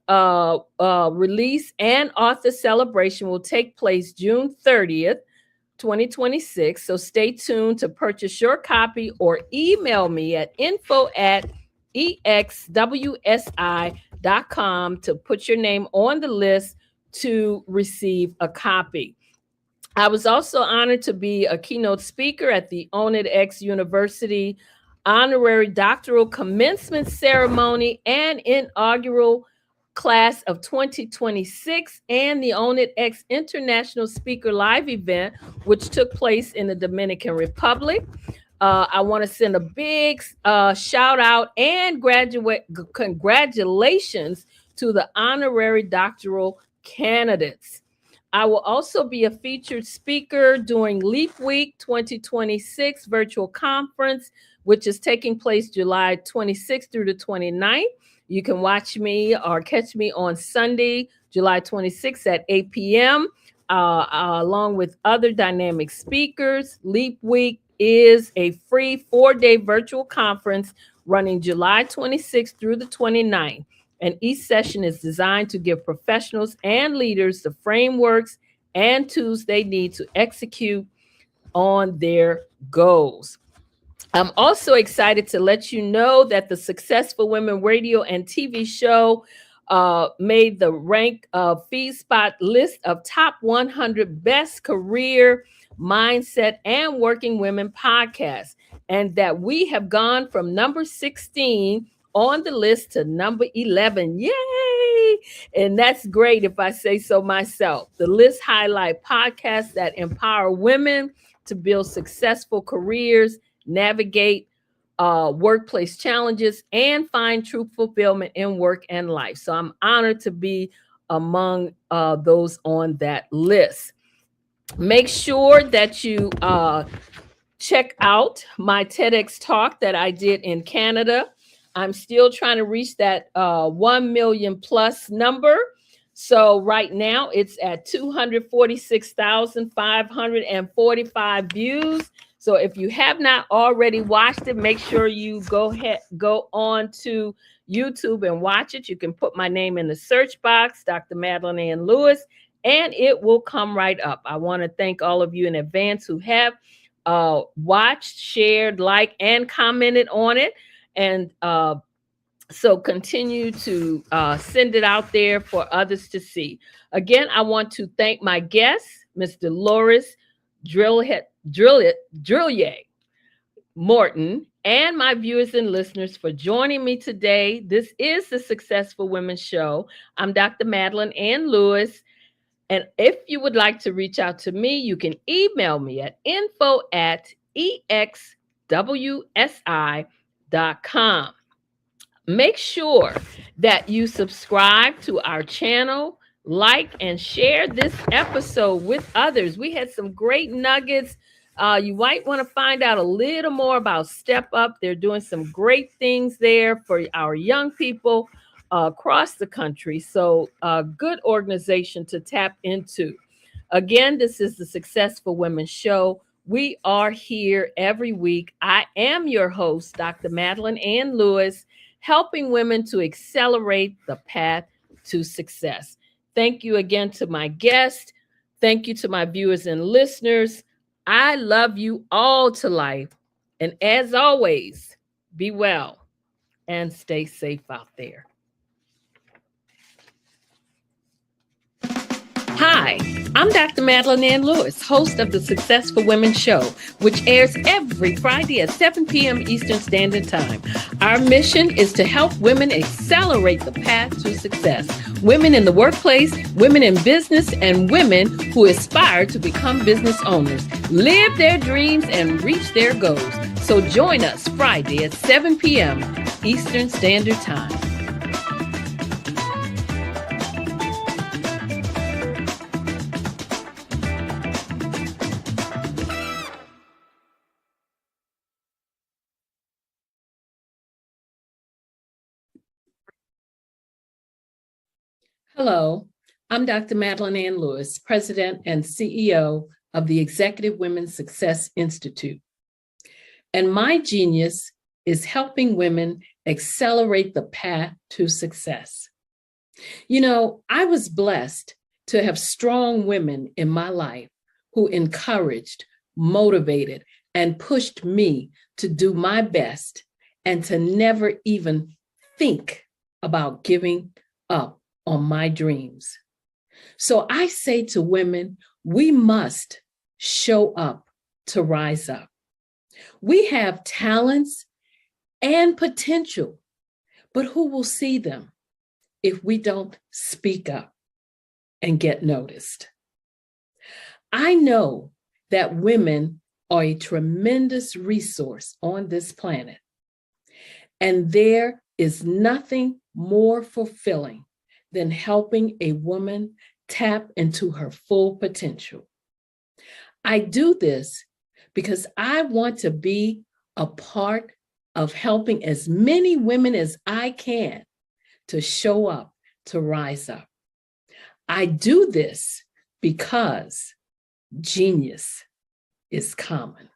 A: release and author celebration will take place June 30th 2026. So stay tuned to purchase your copy or email me at info@exwsi.com to put your name on the list to receive a copy. I was also honored to be a keynote speaker at the Own It X University honorary doctoral commencement ceremony and inaugural class of 2026 and the Own It X International Speaker Live event, which took place in the Dominican Republic. I want to send a big shout out and congratulations to the honorary doctoral candidates. I will also be a featured speaker during Leap Week 2026 virtual conference, which is taking place July 26th through the 29th. You can watch me or catch me on Sunday, July 26th at 8 p.m. Along with other dynamic speakers. Leap Week is a free 4-day virtual conference running July 26th through the 29th. And each session is designed to give professionals and leaders the frameworks and tools they need to execute on their goals. I'm also excited to let you know that the Successful Women radio and TV show made the rank of FeedSpot list of top 100 best career, mindset, and working women podcasts, and that we have gone from number 16 on the list to number 11. Yay! And that's great if I say so myself. The list highlight podcasts that empower women to build successful careers, navigate workplace challenges, and find true fulfillment in work and life. So I'm honored to be among those on that list. Make sure that you check out my TEDx talk that I did in Canada. I'm still trying to reach that 1 million plus number. So right now it's at 246,545 views. So if you have not already watched it, make sure you go on to YouTube and watch it. You can put my name in the search box, Dr. Madeline Ann Lewis, and it will come right up. I want to thank all of you in advance who have watched, shared, liked, and commented on it. And so continue to send it out there for others to see. Again, I want to thank my guest, Mr. Loris Drillier Morton, and my viewers and listeners for joining me today. This is the Successful Women Show. I'm Dr. Madeline Ann Lewis. And if you would like to reach out to me, you can email me at info@exwsi.com. Make sure that you subscribe to our channel, like and share this episode with others. We had some great nuggets. You might want to find out a little more about Step Up. They're doing some great things there for our young people across the country. So a good organization to tap into. Again, this is the Successful Women Show. We are here every week. I am your host, Dr. Madeline Ann Lewis, helping women to accelerate the path to success. Thank you again to my guest. Thank you to my viewers and listeners. I love you all to life. And as always, be well and stay safe out there. Hi, I'm Dr. Madeline Ann Lewis, host of the Successful Women Show, which airs every Friday at 7 p.m. Eastern Standard Time. Our mission is to help women accelerate the path to success. Women in the workplace, women in business, and women who aspire to become business owners, live their dreams, and reach their goals. So join us Friday at 7 p.m. Eastern Standard Time. Hello, I'm Dr. Madeline Ann Lewis, President and CEO of the Executive Women's Success Institute. And my genius is helping women accelerate the path to success. You know, I was blessed to have strong women in my life who encouraged, motivated, and pushed me to do my best and to never even think about giving up on my dreams. So I say to women, we must show up to rise up. We have talents and potential, but who will see them if we don't speak up and get noticed? I know that women are a tremendous resource on this planet, and there is nothing more fulfilling than helping a woman tap into her full potential. I do this because I want to be a part of helping as many women as I can to show up, to rise up. I do this because genius is common.